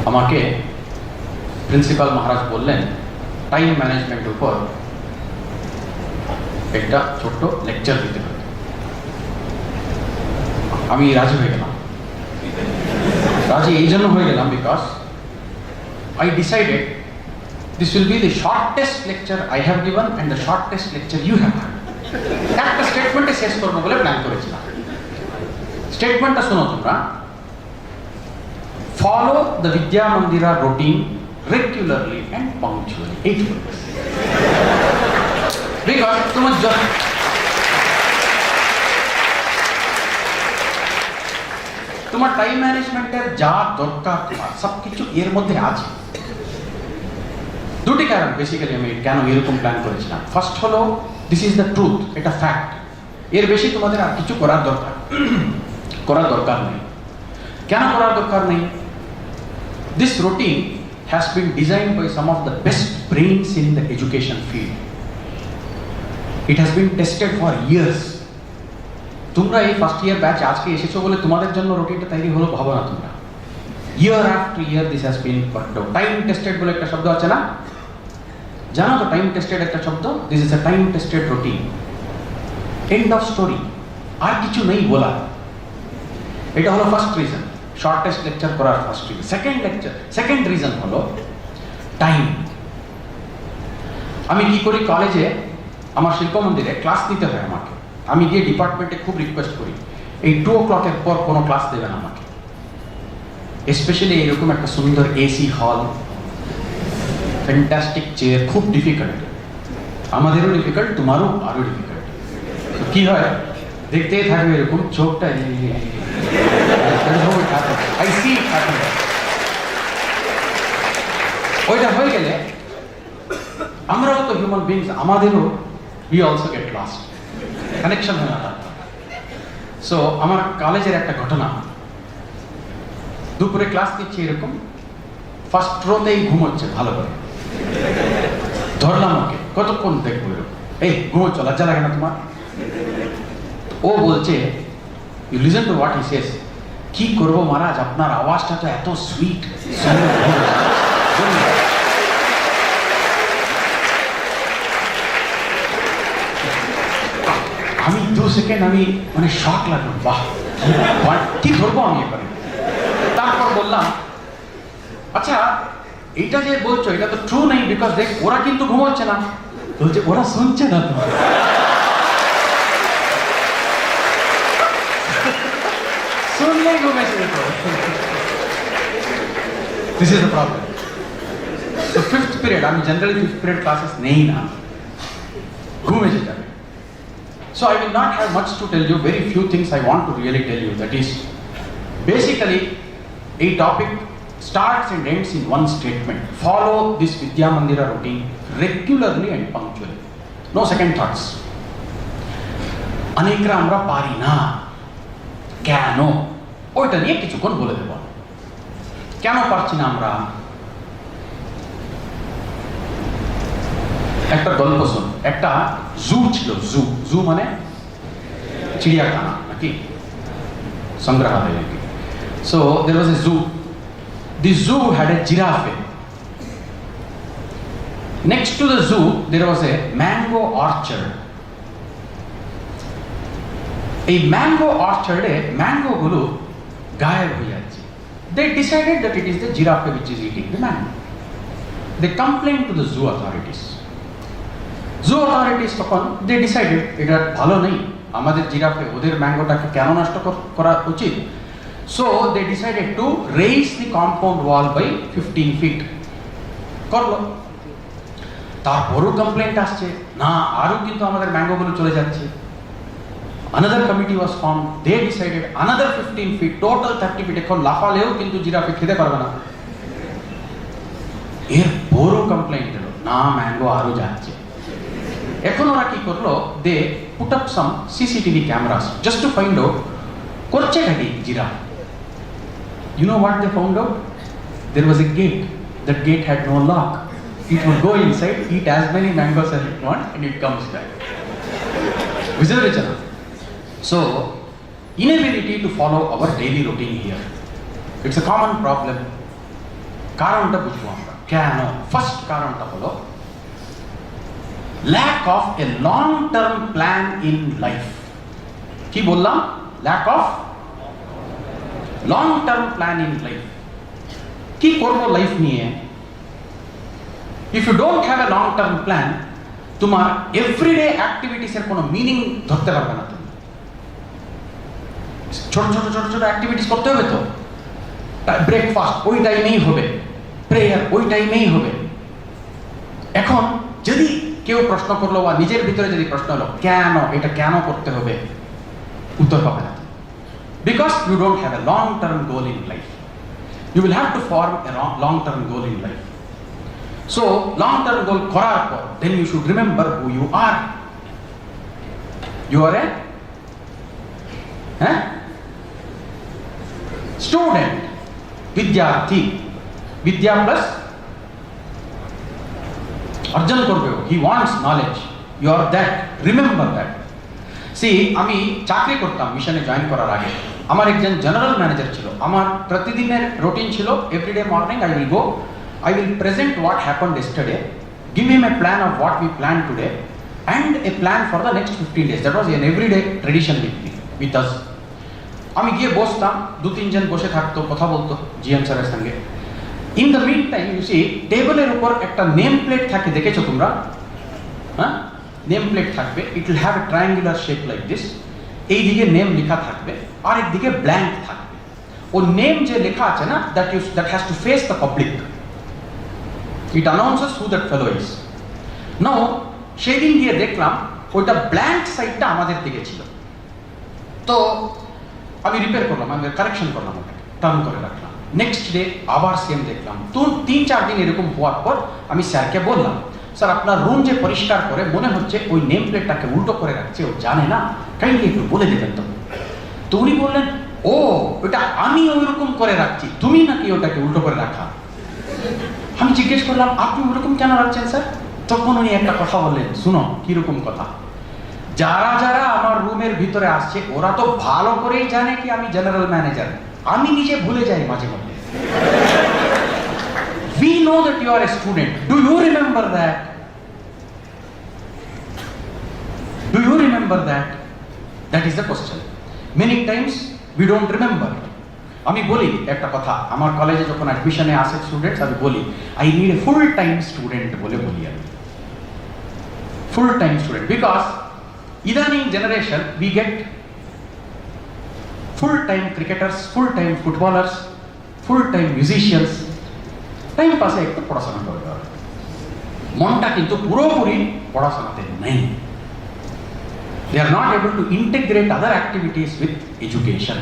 আমাকে প্রিন্সিপাল মহারাজ বললেন time management উপর একটা ছোট্ট লেকচার দিতে হবে। আমি রাজি হয়ে গেলাম। রাজি এই জন্য হয়ে গেলাম because I decided this will be the shortest lecture I have given and the shortest lecture you have heard. একটা স্টেটমেন্টে শেষ করবো বলে প্ল্যান করেছিলাম। স্টেটমেন্টটা শোনো তোমরা। Follow the Vidya Mandira routine regularly and punctually. 8 weeks. Because তোমার টাইম ম্যানেজমেন্টের যা দরকার তোমার সবকিছু এর মধ্যে আছে। দুটি কারণ বেসিক্যালি আমি কেন এরকম প্ল্যান করেছিলাম। ফার্স্ট হলো দিস ইজ দ্য ট্রুথ, এটা ফ্যাক্ট। এর বেশি তোমাদের আর কিছু করার দরকার নেই। কেন করার দরকার নেই? This routine has been designed by some of the best brains in the education field. It has been tested for years. তোমরা এই ফার্স্ট ইয়ার ব্যাচ আজকে এসেছো বলে তোমাদের জন্য রুটিনটা তৈরি হলো ভাবো না তোমরা। Year after year this has been worked out. Time tested বলে একটা শব্দ আছে না, জানো তো? টাইম টেস্টেড একটা শব্দ। This is a time tested routine. End of story. আর কিছু নেই বলা। এটা হলো ফার্স্ট রিজন, শর্টেস্ট লেকচার করার ফার্স্ট রিজন। সেকেন্ড রিজন হলো টাইম। আমি কি করি, কলেজে আমার শিল্প মন্দিরে ক্লাস নিতে হয় আমাকে। আমি গিয়ে ডিপার্টমেন্টে খুব রিকোয়েস্ট করি এই 2 o'clock পর কোনো ক্লাস দেবেন আমাকে। স্পেশালি এরকম একটা সুন্দর এসি হল, ফ্যান্টাস্টিক চেয়ার, খুব ডিফিকাল্ট। আমাদেরও ডিফিকাল্ট, তোমারও আরো ডিফিকাল্ট। তো কি হয়, দেখতেই থাকবে এরকম চোখটা। ওইটা হয়ে গেলে আমরাও তো হিউম্যান বিংস, আমাদেরও we also get lost, connection হয় না। সো আমার কলেজের একটা ঘটনা, দুপুরে ক্লাস দিচ্ছি এরকম, ফার্স্ট রোতেই ঘুমোচ্ছে ভালো করে। ধরলাম ওকে, কতক্ষণ দেখবো এরকম, এই ঘুমোচ্ছ, লজ্জা লাগে না তোমার? ও বলছে, you listen to what he says, কি করবো মহারাজ, আপনার আওয়াজটা তো এত সুইট। আমি 2 সেকেন্ড আমি মানে শক লাগলো, বাহ কি ধরবো আমি এবারে। তারপর বললাম, আচ্ছা এইটা যে বলছো এটা তো ট্রু নেই, বিকজ দেখ ওরা কিন্তু ঘুমাচ্ছে না। বলছে ওরা শুনছে না তো। শুনলেই ঘুমেছে। This is the problem. তো 5th পিরিয়ড, আমি জেনারেলি 5th পিরিয়ড ক্লাসেস নেই না, ঘুমেছে যাবে। So I will not have much to tell you, very few things I want to really tell you. That is, basically, a topic starts and ends in one statement. Follow this Vidya Mandira routine regularly and punctually. No second thoughts. Anekra amra pari na. Keno? ওইটা নিয়ে কিছুক্ষণ বলে দেব। কেন পারছি না আমরা? একটা গল্প শোন। একটা জু ছিল, জু মানে চিড়িয়াখানা নাকি সংগ্রহালয় নাকি। So there was a zoo. The zoo had a giraffe. Next to the zoo there was a mango orchard. এই ম্যাঙ্গো অর্চার্ডে ম্যাঙ্গো গুলো গায়েব হয়ে যাচ্ছে। They decided that it is the giraffe which is eating the mango. They complained to the zoo authorities. Zoo authorities তখন they decided এটা ভালো নেই, আমাদের জিরাফে ওদের ম্যাঙ্গোটাকে কেন নষ্ট করা উচিত। So they decided to raise the compound wall by 15 feet. করলো। তারপরও কমপ্লেন্ট আসছে, না আরো কিন্তু আমাদের ম্যাঙ্গোগুলো চলে যাচ্ছে। Another committee was formed. They decided another 15 feet, total 30 feet. এখন লাফালেও কিন্তু জিরাফে খেতে পারবে না। এর বড় কমপ্লেন্ট এলো, না ম্যাঙ্গো আরো যাচ্ছে। এখন ওরা কি করলো, they put up some CCTV cameras just to find out করছেটা কি giraffe. You know what they found out? There was a gate. That gate had no lock. It would go inside, eat as many mangoes as it wants, and it comes back. Visualization. So, inability to follow our daily routine here. It's a common problem. কারণটা বুঝবো আমরা কেন। First কারণটা হলো lack of a long term plan in life. কি বললাম? Lack of long term plan in life. কি করবো লাইফ নিয়ে? If you don't have a long term plan, তোমার এভরিডে অ্যাক্টিভিটিসের কোনো মিনিং ধরতে পারবে না। তুমি ছোট ছোট ছোট ছোট অ্যাক্টিভিটিস করতে হবে তো। ব্রেকফাস্ট ওই টাইমেই হবে, প্রেয়ার ওই টাইমেই হবে। এখন যদি কেউ প্রশ্ন করলো বা নিজের ভিতরে যদি প্রশ্ন হলো কেন এটা কেন করতে হবে, উত্তর পাবে না। Because you don't have a long term goal in life. You will have to form a long term goal in life. So long term goal করার পর then you should remember who you are. You are a student, বিদ্যার্থী। বিদ্যা plus অর্জন করবে, he wants knowledge, you are that, remember that. See, আমি চাকরি করতাম মিশনে জয়েন করার আগে। আমার একজন জেনারেল ম্যানেজার ছিল। আমার প্রতিদিনের রুটিন ছিল everyday morning I will go, I will present what happened yesterday, give him a plan of what we planned today, and a plan for the next 15 days. That was an everyday tradition with us. আমি গিয়ে বসতাম, 2-3 জন বসে থাকতো, কথা বলতো GM স্যারের সঙ্গে। In the meantime you see, টেবিলের উপর একটা নেম প্লেট থাকে, দেখেছো তোমরা? হ্যাঁ, নেম প্লেট থাকবে। It will have a triangular shape like this. এই দিকে নেম লেখা থাকবে, আর একদিকে ব্ল্যাঙ্ক থাকবে। ও নেম যে লেখা আছে না, that has to face the public. It announces who that fellow is. Now, সেদিন গিয়ে দেখলাম ওইটা ব্ল্যাঙ্ক সাইডটা আমাদের দিকে ছিল। তো আমি রিপেয়ার করলাম, আমি কারেকশন করলাম, ওটাকে টার্ন করে রাখলাম। নেক্সট ডে আবার সেম দেখলাম। তো 3-4 দিন এরকম হওয়ার পর আমি স্যারকে বললাম, স্যার আপনার রুম যে পরিষ্কার করে মনে হচ্ছে ওই নেম প্লেটটাকে উল্টো করে রাখছে, ও জানে না, কাইন্ডলি একটু বলে দেবেন তো। তো উনি বললেন, ও ওটা আমি ওইরকম করে রাখছি, তুমি নাকি ওটাকে উল্টো করে রাখা। আমি জিজ্ঞেস করলাম, আপনি ওরকম কেন রাখছেন স্যার? তখন উনি একটা কথা বললেন, শুনো কিরকম কথা। যারা যারা আমার রুমের ভিতরে আসছে ওরা তো ভালো করেই জানে কি আমি জেনারেল ম্যানেজার। আমি নিজে ভুলে যাই মাঝে মধ্যে। We know that you are a student. Do you remember that? Do you remember that? That is the question. Many times we don't remember. আমি বলি একটা কথা, আমার কলেজে যখন অ্যাডমিশনে আসে স্টুডেন্টস, আমি বলি I need a full time student বলে বলি আমি, ফুল টাইম স্টুডেন্ট। বিকজ ইদানিং generation we get full time cricketers, full time footballers, full time musicians. Time পাসে একটু পড়াশোনা করতে হবে, মনটা কিন্তু পুরোপুরি পড়াশোনাতে নেই। They are not able to integrate other activities with education.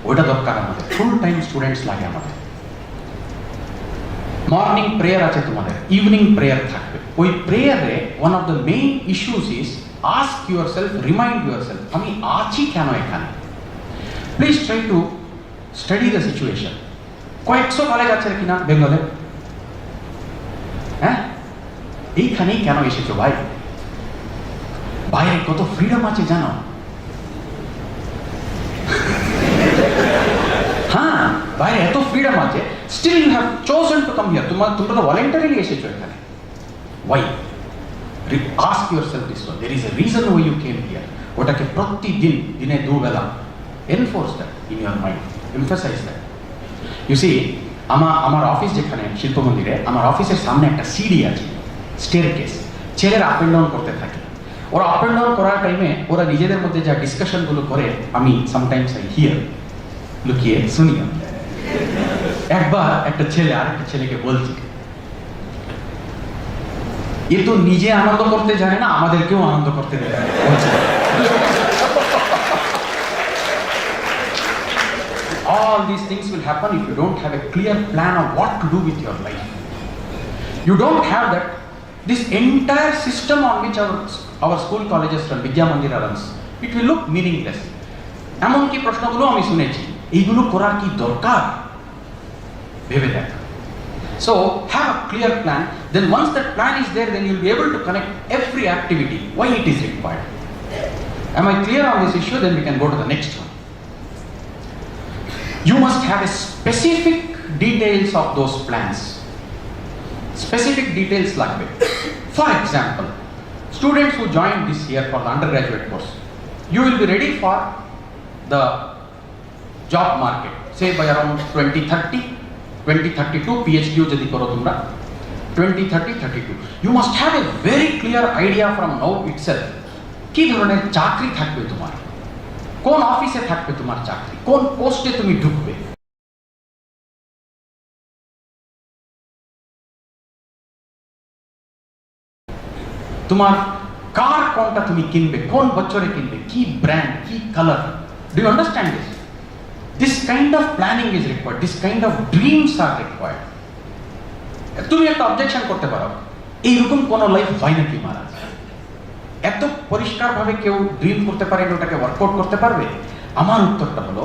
ওইটা দরকার আমাদের, ফুল টাইম স্টুডেন্টস লাগে আমাদের। মর্নিং প্রেয়ার আছে তোমাদের, ইভিনিং প্রেয়ার থাকবে। ওই প্রেয়ারে one of the main issues is ask yourself, remind yourself, আমি আছি কেন এখানে। Please try to study the situation. কয়েকশো কলেজ আছে কিনা বেঙ্গলে? হ্যাঁ, এইখানেই কেন এসেছো ভাই? বাইরে কত ফ্রিডম আছে জানো? হ্যাঁ, বাইরে এত ফ্রিডম আছে, still you have chosen to come here. তোমরা তো ভলেন্টারিলি এসেছো এখানে। Why? Ask yourself this one, there is a reason why you came here. ওটাকে প্রতিদিন, দিনে 2 বেলা enforce that in your mind, emphasise that. You see, আমার অফিস যেখানে শিল্প মন্দিরে, আমার অফিসের সামনে একটা সিঁড়ি আছে, স্টেয়ারকেস। ছেলেরা আপ এন্ড ডাউন করতে থাকে। ওরা আপ এন্ড ডাউন করার টাইমে ওরা নিজেদের মধ্যে যা ডিসকাশনগুলো করে, আমি সামটাইমস আই হিয়ার, লুকিয়ে শুনি। একবার একটা ছেলে আর একটা ছেলেকে বলছে, এ তো নিজে আনন্দ করতে জানে না, আমাদেরকেও আনন্দ করতে দেয়। All these things will happen if you don't have a clear plan of what to do with your life. You don't have that. This entire system on which our school colleges run, Vidya Mandira runs, it will look meaningless. এমনকি প্রশ্নগুলো আমি শুনেছি, এইগুলো করার কি দরকার ভেবে দেখ। So have a clear plan. Then once that plan is there, then you'll be able to connect every activity why it is required. Am I clear on this issue? Then we can go to the next one. You must have a specific details of those plans. specific details লাগবে। For example, students who join this year for the undergraduate course, you will be ready for the job market, say by around 2030, 2032, PhD যদি করো তোমরা 2030, 32, you must have a very clear idea from now itself কি ধরনের চাকরি থাকবে তোমার, কোন অফিসে থাকবে তোমার চাকরি, কোন পোস্টে তুমি ঢুকবে। তোমার কার কোনটা তুমি কিনবে, কোন বছরে কিনবে, কি ব্র্যান্ড, কি colour. Do you understand this? This kind of planning is required, this kind of dreams are required. তুমি একটা অবজেকশন করতে পারো, এইরকম কোন লাইফ হয় নাকি মারা, এত পরিষ্কারভাবে কেউ ড্রিম করতে পারে, ওটাকে ওয়ার্কআউট করতে পারবে? আমার উত্তরটা হলো,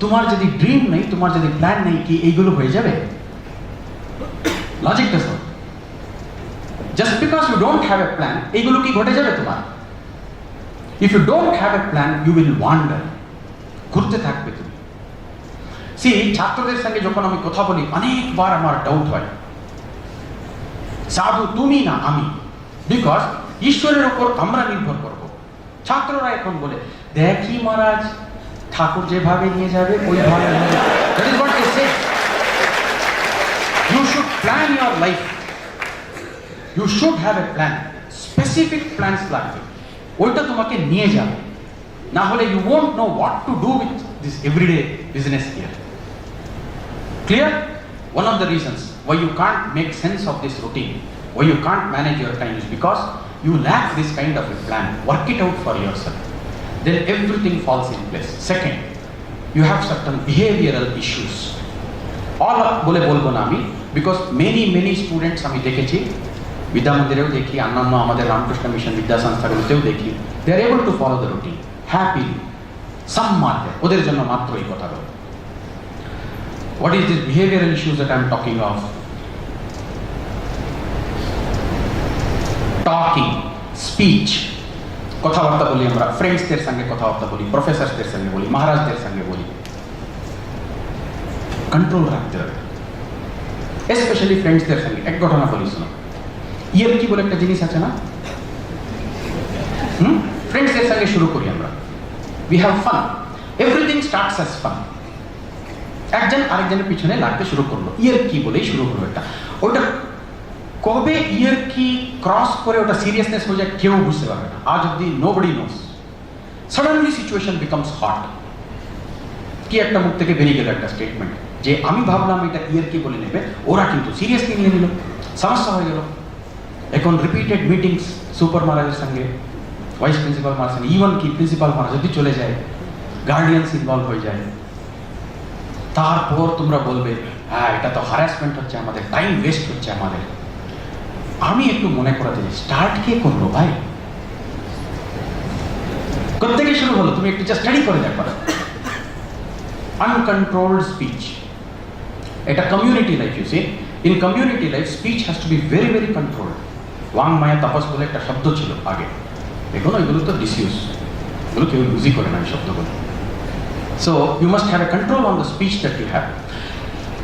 তোমার যদি ড্রিম নেই, তোমার যদি প্ল্যান নেই, কি এইগুলো হয়ে যাবে? লজিকটা সব, just because you don't have a plan, এইগুলো কি ঘটে যাবে তোমার? If you don't have a plan, you will wander, ঘুরতে থাকবে তুমি। See, ছাত্রদের সঙ্গে যখন আমি কথা বলি, অনেকবার আমার ডাউট হয়, সাধু তুমি না আমি, বিকজ ঈশ্বরের উপর আমরা নির্ভর করব। ছাত্ররা এখন বলে, দেখি মহারাজ, ঠাকুর যেভাবে নিয়ে যাবে ওইভাবে হবে। That is what they say. You should plan your life. You should have a plan. Specific plans লাগবে, ওইটা তোমাকে নিয়ে যাবে। না হলে you won't know what to do with this everyday business here. Clear? One of the reasons why you can't make sense of this routine, why you can't manage your time, is because you lack this kind of a plan. Work it out for yourself. Then everything falls in place. Second, you have certain behavioral issues. All বলে বলবো না আমি, because many students আমি দেখেছি, বিদ্যা মন্দিরেও দেখি, অন্যান্য আমাদের রামকৃষ্ণ মিশন বিদ্যা সংস্থাগুলোতেও দেখি, they are able to follow the routine happily. Some মাত্র, ওদের জন্য মাত্র এই কথাগুলো। What is this behavioral issues that I am talking of? Talking, speech, কথাবার্তা বলি আমরা, ফ্রেন্ডসদের সঙ্গে কথাবার্তা বলি, প্রফেসরদের সঙ্গে বলি, মহারাজদের সঙ্গে বলি, কন্ট্রোল রাখতে হবে। স্পেশালি ফ্রেন্ডসদের সঙ্গে। এক ঘটনা বলি শোনো, ইয়ার কি বলে একটা জিনিস আছে না, ফ্রেন্ডসদের সঙ্গে শুরু করি আমরা, we have fun, everything starts as fun. একজন আরেকজনের পিছনে লাগতে শুরু করলো, ইয়ার কি বলেই শুরু হলো। এটা ওটা কবে ইয়ার কি ক্রস করে ওটা সিরিয়াসনেস হয়ে যায় কেউ বুঝতে পারবে না, আজ অব্দি nobody knows. Suddenly situation becomes hot. কি একটা মুখ থেকে বেরিয়ে গেল একটা স্টেটমেন্ট, যে আমি ভাবলাম এটা ইয়ার কি বলে নেবে, ওরা কিন্তু সিরিয়াসলি নিয়ে নিল, সমস্যা হয়ে গেল। এখন রিপিটেড মিটিংস সুপার মহারাজের সঙ্গে, ভাইস প্রিন্সিপাল মহারাজের সঙ্গে, ইভেন কি প্রিন্সিপাল মহারাজ যদি চলে যায়, গার্ডিয়ানস ইনভলভ হয়ে যায়। তারপর তোমরা বলবে, হ্যাঁ এটা তো হ্যারাসমেন্ট হচ্ছে আমাদের, টাইম ওয়েস্ট হচ্ছে আমাদের। আমি একটু মনে করাতে চাই, স্টার্ট কে করলো ভাই? কোত্থেকে শুরু হলো? তুমি একটু জাস্ট স্টাডি করে দেখো। আনকন্ট্রোলড স্পিচ, এটা community life. You see, in community life speech has to be very very controlled. ওয়াং মায়া তাপস বলে একটা শব্দ ছিল আগে, দেখুন এগুলো তো ডিসইউজ, এগুলো কেউ ইউজই করে না এই শব্দগুলো। So you must have a control on the speech that you have.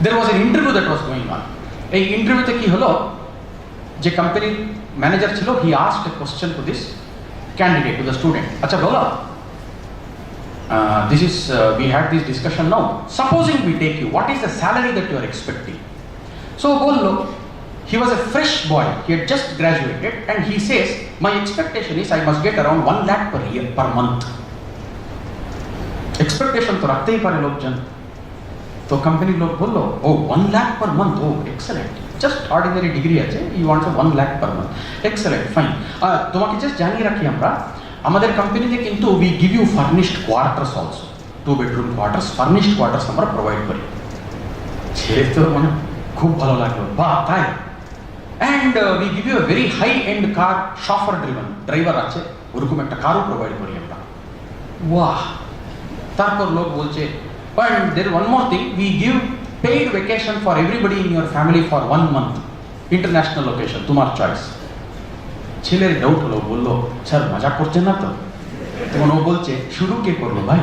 There was an interview that was going on. এই ইন্টারভিউতে কি হলো, যে কোম্পানির ম্যানেজার ছিল, he asked a question to this candidate, to the student. আচ্ছা বলো, this is we had this discussion now. Supposing we take you, what is the salary that you are expecting? So বললো, he was a fresh boy, he had just graduated, and he says, my expectation is I must get around 1 lakh per year, per month. Expectation তো রাখতেই পারে লোকজন। তো কোম্পানির লোক বললো, ও 1 লাখ পার মান্থ, ও এক্সেলেন্ট, জাস্ট অর্ডিনারি ডিগ্রি আছে, you want 1 lakh per month, excellent, fine. তোমাকে জাস্ট জানিয়ে রাখি, আমরা আমাদের কোম্পানিতে কিন্তু we give you furnished quarters also, 2 bedroom quarters, furnished quarters আমরা প্রোভাইড করি। ছেড়ে তো মানে খুব ভালো লাগলো, বা তাই, and we give you a very high and car, শফার driven, driver আছে, ওরকম একটা কারও প্রোভাইড করি আমরা। ওয়াহ! তারপর লোক বলছে, and there one more thing, we give paid vacation for everybody in your family for 1 month, international location, তোমার চয়েস। ছেলের ডাউট হলো, বললো, স্যার মজা করছেন না তো? তখন ও বলছে, শুরু কে করলো ভাই?